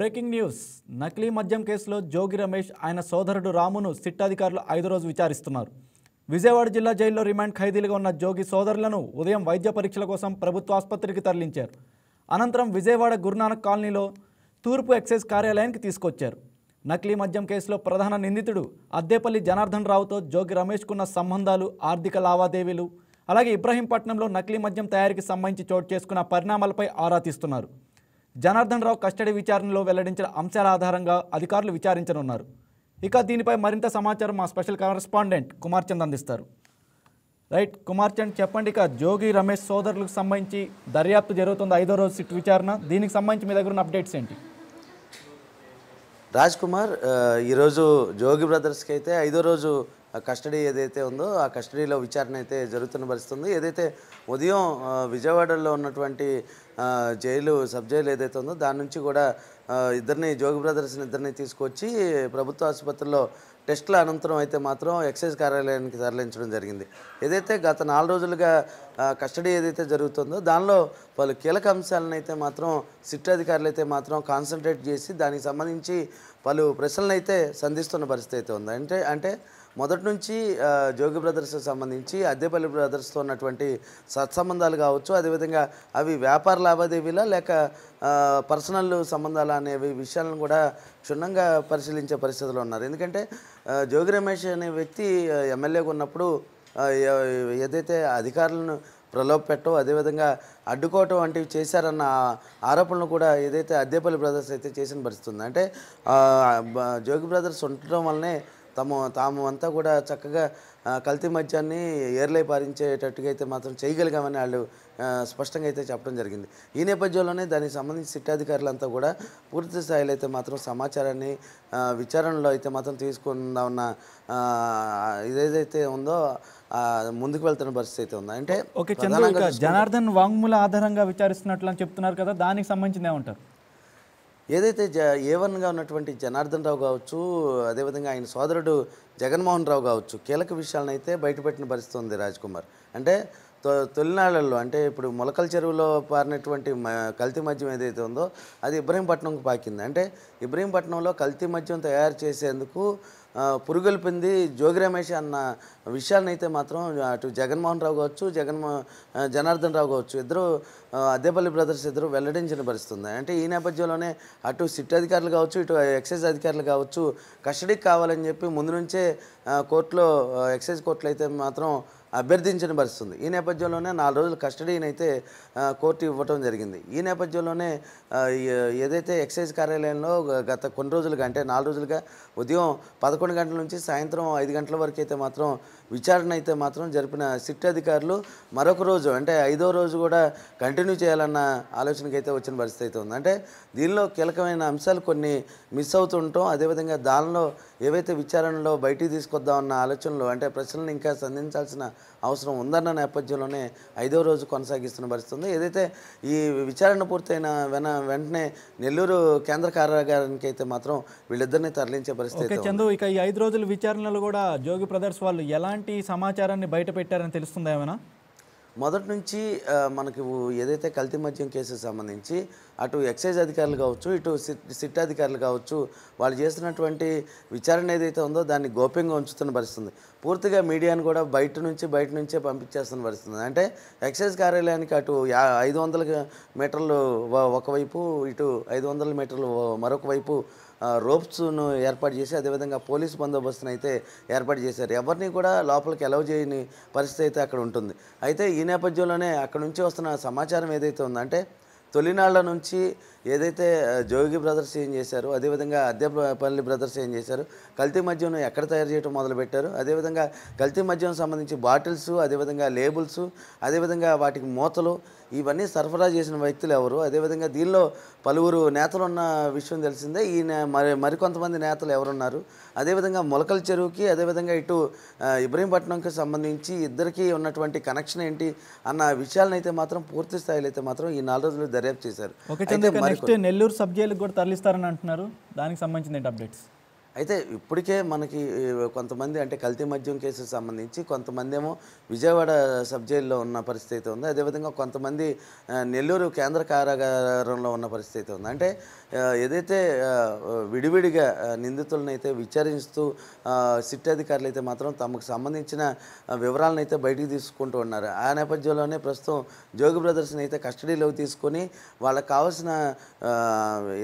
Breaking news. నకిలీ మద్యం కేసులో జోగి రమేష్ ఆయన సోదరుడు రామును సిట్ అధికారులు 5 రోజు విచారిస్తున్నారు. విజయవాడ జిల్లా జైల్లో రిమాండ్ ఖైదీలుగా ఉన్న జోగి సోదరులను ఉదయం వైద్య పరీక్షల కోసం ప్రభుత్వ ఆసుపత్రికి తరలించారు. అనంతరం విజయవాడ గురునానక్ కాలనీలో తూర్పు ఎక్సైజ్ కార్యాలయానికి తీసుకొచ్చారు. నకిలీ మద్యం కేసులో ప్రధాన నిందితుడు అద్దేపల్లి జనార్దన్ రావుతో జోగి రమేష్కున్న సంబంధాలు, ఆర్థిక లావాదేవీలు, అలాగే ఇబ్రహీంపట్నంలో నకిలీ మద్యం తయారీకి సంబంధించి చోటు చేసుకున్న పరిణామాలపై ఆరా తీస్తున్నారు. జనార్దన్ రావు కస్టడీ విచారణలో వెల్లడించిన అంశాల ఆధారంగా అధికారులు విచారించనున్నారు. ఇక దీనిపై మరింత సమాచారం మా స్పెషల్ కరెస్పాండెంట్ కుమార్ చంద్ అందిస్తారు. రైట్ కుమార్ చంద్, చెప్పండి. ఇక జోగి రమేష్ సోదరులకు సంబంధించి దర్యాప్తు జరుగుతుంది, 5వ రోజు సిట్ విచారణ. దీనికి సంబంధించి మీ దగ్గర ఉన్న అప్డేట్స్ ఏంటి? రాజ్ కుమార్, ఈరోజు జోగి బ్రదర్స్కి అయితే 5వ రోజు కస్టడీ ఏదైతే ఉందో ఆ కస్టడీలో విచారణ అయితే జరుగుతున్న పరిస్థితుంది. ఏదైతే ఉదయం విజయవాడలో ఉన్నటువంటి సబ్ జైలు ఏదైతే ఉందో దాని నుంచి కూడా జోగి బ్రదర్స్ని ఇద్దరిని తీసుకొచ్చి ప్రభుత్వ ఆసుపత్రిలో టెస్టుల అనంతరం అయితే మాత్రం ఎక్సైజ్ కార్యాలయానికి తరలించడం జరిగింది. ఏదైతే గత 4 రోజులుగా కస్టడీ ఏదైతే జరుగుతుందో దానిలో పలు కీలక అంశాలను అయితే మాత్రం సిట్ అధికారులు అయితే మాత్రం కాన్సన్ట్రేట్ చేసి దానికి సంబంధించి పలు ప్రశ్నలను అయితే సంధిస్తున్న పరిస్థితి అయితే ఉంది. అంటే మొదటి నుంచి జోగి బ్రదర్స్కి సంబంధించి అద్దేపల్లి బ్రదర్స్తో ఉన్నటువంటి సత్సంబంధాలు కావచ్చు, అదేవిధంగా అవి వ్యాపార లావాదేవీలా లేక పర్సనల్ సంబంధాలు అనేవి విషయాలను కూడా క్షుణ్ణంగా పరిశీలించే పరిస్థితులు ఉన్నారు. ఎందుకంటే జోగి రమేష్ అనే వ్యక్తి ఎమ్మెల్యేగా ఉన్నప్పుడు ఏదైతే అధికారులను ప్రలోభపెట్టో అదేవిధంగా అడ్డుకోవటం వంటివి చేశారన్న ఆరోపణలు కూడా ఏదైతే అద్దేపల్లి బ్రదర్స్ అయితే చేసిన పరిస్థితి ఉంది. అంటే జోగి బ్రదర్స్ ఉండటం వల్లనే తాము అంతా కూడా చక్కగా కల్తీ మద్యాన్ని ఏర్లై పారించేటట్టుగా అయితే మాత్రం చేయగలిగామని వాళ్ళు స్పష్టంగా అయితే చెప్పడం జరిగింది. ఈ నేపథ్యంలోనే దానికి సంబంధించి సిట్ అధికారులంతా కూడా పూర్తి స్థాయిలో అయితే మాత్రం సమాచారాన్ని విచారణలో అయితే మాత్రం తీసుకుందామన్న ఇదేదైతే ఉందో ముందుకు వెళ్తున్న పరిస్థితి అయితే ఉంది. అంటే జనార్దన్ వాంగ్మూల ఆధారంగా విచారిస్తున్నట్లు అని చెప్తున్నారు కదా, దానికి సంబంధించింది ఏమంటారు? ఏదైతే A1గా ఉన్నటువంటి జనార్దన్ రావు కావచ్చు, అదేవిధంగా ఆయన సోదరుడు జగన్మోహన్ రావు కావచ్చు, కీలక విషయాలను అయితే బయటపెట్టిన పరిస్థితి ఉంది రాజ్ కుమార్. అంటే తొలినాళ్లలో అంటే ఇప్పుడు మొలకల చెరువులో పారినటువంటి కల్తీ మద్యం ఏదైతే ఉందో అది ఇబ్రహీంపట్నంకు పాకింది. అంటే ఇబ్రహీంపట్నంలో కల్తీ మద్యం తయారు చేసేందుకు పురుగొల్పింది జోగి రమేష్ అన్న విషయాన్ని అయితే మాత్రం అటు జగన్మోహన్ రావు కావచ్చు, జనార్దన్ రావు కావచ్చు, ఇద్దరు అద్దేపల్లి బ్రదర్స్ ఇద్దరు వెల్లడించిన పరిస్థితి ఉంది. అంటే ఈ నేపథ్యంలోనే అటు సిట్ అధికారులు కావచ్చు, ఇటు ఎక్సైజ్ అధికారులు కావచ్చు కస్టడీకి కావాలని చెప్పి ముందు నుంచే ఎక్సైజ్ కోర్టులో అయితే మాత్రం అభ్యర్థించిన పరిస్థితుంది. ఈ నేపథ్యంలోనే 4 రోజులు కస్టడీని అయితే కోర్టు ఇవ్వటం జరిగింది. ఈ నేపథ్యంలోనే ఏదైతే ఎక్సైజ్ కార్యాలయంలో గత కొన్ని రోజులుగా అంటే 4 రోజులుగా ఉదయం 11 గంటల నుంచి సాయంత్రం 5 గంటల వరకు అయితే మాత్రం విచారణ అయితే మాత్రం జరిపిన సిట్ అధికారులు మరొక రోజు అంటే 5వ రోజు కూడా కంటిన్యూ చేయాలన్న ఆలోచనకి అయితే వచ్చిన పరిస్థితి అయితే ఉంది. అంటే దీనిలో కీలకమైన అంశాలు కొన్ని మిస్ అవుతుంటాం, అదేవిధంగా దానిలో ఏవైతే విచారణలో బయటికి తీసుకొద్దామన్న ఆలోచనలు అంటే ప్రశ్నలను ఇంకా సంధించాల్సిన అవసరం ఉందన్న నేపథ్యంలోనే 5వ రోజు కొనసాగిస్తున్న పరిస్థితి ఉంది. ఏదైతే ఈ విచారణ పూర్తయిన వెంటనే నెల్లూరు కేంద్ర కారాగారానికి అయితే మాత్రం వీళ్ళిద్దరిని తరలించే పరిస్థితి. చందు, ఇక ఈ 5 రోజుల విచారణలో కూడా జోగి బ్రదర్స్ వాళ్ళు ఎలాంటి సమాచారాన్ని బయట పెట్టారని తెలుస్తుందా ఏమైనా? మొదటి నుంచి మనకి ఏదైతే కల్తీ మద్యం కేసుకు సంబంధించి అటు ఎక్సైజ్ అధికారులు కావచ్చు, ఇటు సిట్ అధికారులు కావచ్చు, వాళ్ళు చేస్తున్నటువంటి విచారణ ఏదైతే ఉందో దాన్ని గోప్యంగా ఉంచుతున్న పరిస్థితుంది. పూర్తిగా మీడియాను కూడా బయట నుంచే పంపించేస్తున్న పరిస్థితుంది. అంటే ఎక్సైజ్ కార్యాలయానికి అటు 500 మీటర్లు ఒకవైపు, ఇటు 500 మీటర్లు మరొక వైపు రోప్స్ను ఏర్పాటు చేసి అదేవిధంగా పోలీసు బందోబస్తును అయితే ఏర్పాటు చేశారు. ఎవరిని కూడా లోపలికి అలౌ చేయని పరిస్థితి అయితే అక్కడ ఉంటుంది. అయితే ఈ నేపథ్యంలోనే అక్కడ నుంచి వస్తున్న సమాచారం ఏదైతే ఉందో అంటే తొలినాళ్ల నుంచి ఏదైతే జోగి బ్రదర్స్ ఏం చేశారు, అదేవిధంగా అద్దేపల్లి బ్రదర్స్ ఏం చేశారు, కల్తీ మద్యం ఎక్కడ తయారు చేయడం మొదలుపెట్టారు, అదేవిధంగా కల్తీ మద్యం సంబంధించి బాటిల్స్, అదేవిధంగా లేబుల్స్, అదేవిధంగా వాటికి మూతలు ఇవన్నీ సరఫరా చేసిన వ్యక్తులు ఎవరు, అదేవిధంగా దీనిలో పలువురు నేతలు ఉన్న విషయం తెలిసిందే. మరికొంతమంది నేతలు ఎవరున్నారు, అదేవిధంగా మొలకల చెరువుకి అదేవిధంగా ఇటు ఇబ్రహీంపట్నంకి సంబంధించి ఇద్దరికీ ఉన్నటువంటి కనెక్షన్ ఏంటి అన్న విషయాలను అయితే మాత్రం పూర్తి స్థాయిలో అయితే మాత్రం ఈ 4 రోజులు దర్యాప్తు చేశారు. నెల్లూరు సబ్ జైలుకి కూడా తరలిస్తారని అంటున్నారు, దానికి సంబంధించిన అప్డేట్స్? అయితే ఇప్పటికే మనకి కొంతమంది అంటే కల్తీ మద్యం కేసుకు సంబంధించి కొంతమంది ఏమో విజయవాడ సబ్ జైల్లో ఉన్న పరిస్థితి ఉంది. అదేవిధంగా కొంతమంది నెల్లూరు కేంద్ర కారాగారంలో ఉన్న పరిస్థితి ఉంది. అంటే ఏదైతే విడివిడిగా నిందితులను అయితే విచారిస్తూ సిట్ అధికారులు అయితే మాత్రం తమకు సంబంధించిన వివరాలను అయితే బయటికి తీసుకుంటూ ఉన్నారు. ఆ నేపథ్యంలోనే ప్రస్తుతం జోగి బ్రదర్స్ని అయితే కస్టడీలోకి తీసుకొని వాళ్ళకి కావాల్సిన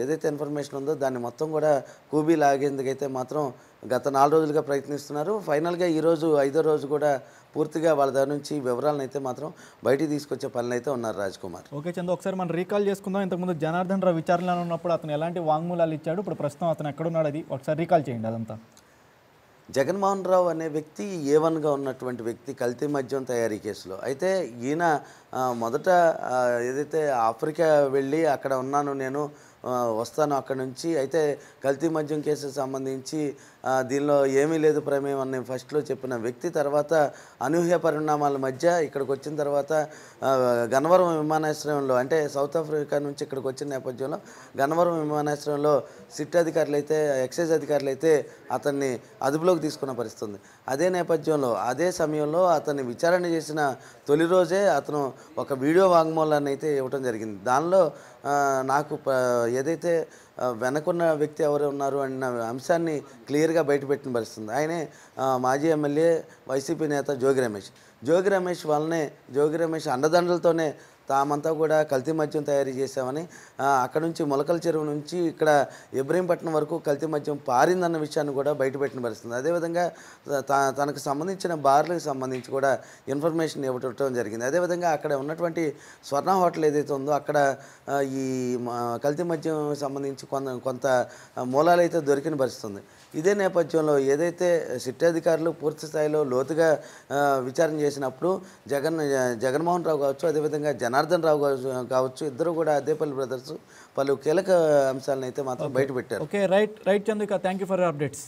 ఏదైతే ఇన్ఫర్మేషన్ ఉందో దాన్ని మొత్తం కూడా కూబీ లాగేందుకైతే మాత్రం గత 4 రోజులుగా ప్రయత్నిస్తున్నారు. ఫైనల్గా ఈరోజు 5వ రోజు కూడా పూర్తిగా వాళ్ళ దగ్గర నుంచి వివరాలను అయితే మాత్రం బయటికి తీసుకొచ్చే పనులు అయితే ఉన్నారు రాజ్ కుమార్. ఓకే చందు, ఒకసారి మనం రీకాల్ చేసుకుందాం. ఇంతకుముందు జనార్దన్ రావు విచారణలో ఉన్నప్పుడు అతను ఎలాంటి వాంగ్మూలాలు ఇచ్చాడు, ఇప్పుడు ప్రస్తుతం అతను ఎక్కడున్నాడు, అది ఒకసారి రీకాల్ చేయండి అదంతా. జగన్మోహన్ రావు అనే వ్యక్తి A1గా ఉన్నటువంటి వ్యక్తి కల్తీ మద్యం తయారీ కేసులో. అయితే ఈయన మొదట ఏదైతే ఆఫ్రికా వెళ్ళి అక్కడ ఉన్నాను నేను, వస్తాను అక్కడ నుంచి, అయితే కల్తీ మద్యం కేసుకు సంబంధించి దీనిలో ఏమీ లేదు ప్రమేయం అని ఫస్ట్లో చెప్పిన వ్యక్తి తర్వాత అనూహ్య పరిణామాల మధ్య ఇక్కడికి వచ్చిన తర్వాత గన్నవరం విమానాశ్రయంలో అంటే సౌత్ ఆఫ్రికా నుంచి ఇక్కడికి వచ్చిన నేపథ్యంలో గన్నవరం విమానాశ్రయంలో సిట్ అధికారులు అయితే ఎక్సైజ్ అధికారులు అయితే అతన్ని అదుపులోకి తీసుకున్న పరిస్థితి ఉంది. అదే నేపథ్యంలో అదే సమయంలో అతన్ని విచారణ చేసిన తొలి రోజే అతను ఒక వీడియో వాంగ్మూలాన్ని అయితే ఇవ్వడం జరిగింది. దానిలో నాకు ఏదైతే వెనకున్న వ్యక్తి ఎవరు ఉన్నారు అన్న అంశాన్ని క్లియర్గా బయటపెట్టిన పరిస్థితుంది. ఆయనే మాజీ ఎమ్మెల్యే వైసీపీ నేత జోగి రమేష్ వాళ్ళనే జోగి రమేష్ అండదండలతోనే తామంతా కూడా కల్తీ మద్యం తయారీ చేశామని, అక్కడ నుంచి మొలకల చెరువు నుంచి ఇక్కడ ఇబ్రహీంపట్నం వరకు కల్తీ మద్యం పారిందన్న విషయాన్ని కూడా బయటపెట్టిన పరిస్థితుంది. అదేవిధంగా తనకు సంబంధించిన బార్లకు సంబంధించి కూడా ఇన్ఫర్మేషన్ ఇవ్వటం జరిగింది. అదేవిధంగా అక్కడ ఉన్నటువంటి స్వర్ణ హోటల్ ఏదైతే ఉందో అక్కడ ఈ కల్తీ మద్యం సంబంధించి కొంత మూలాలు అయితే దొరికిన పరిస్థితుంది. ఇదే నేపథ్యంలో ఏదైతే సిట్ అధికారులు పూర్తి స్థాయిలో లోతుగా విచారణ చేసినప్పుడు జగన్మోహన్ రావు కావచ్చు, అదేవిధంగా జనార్దన్ రావు కావచ్చు, ఇద్దరు కూడా అద్దేపల్లి బ్రదర్స్ పలు కీలక అంశాలను అయితే మాత్రం బయటపెట్టారు. Okay, right Chandrika, thank you for your updates.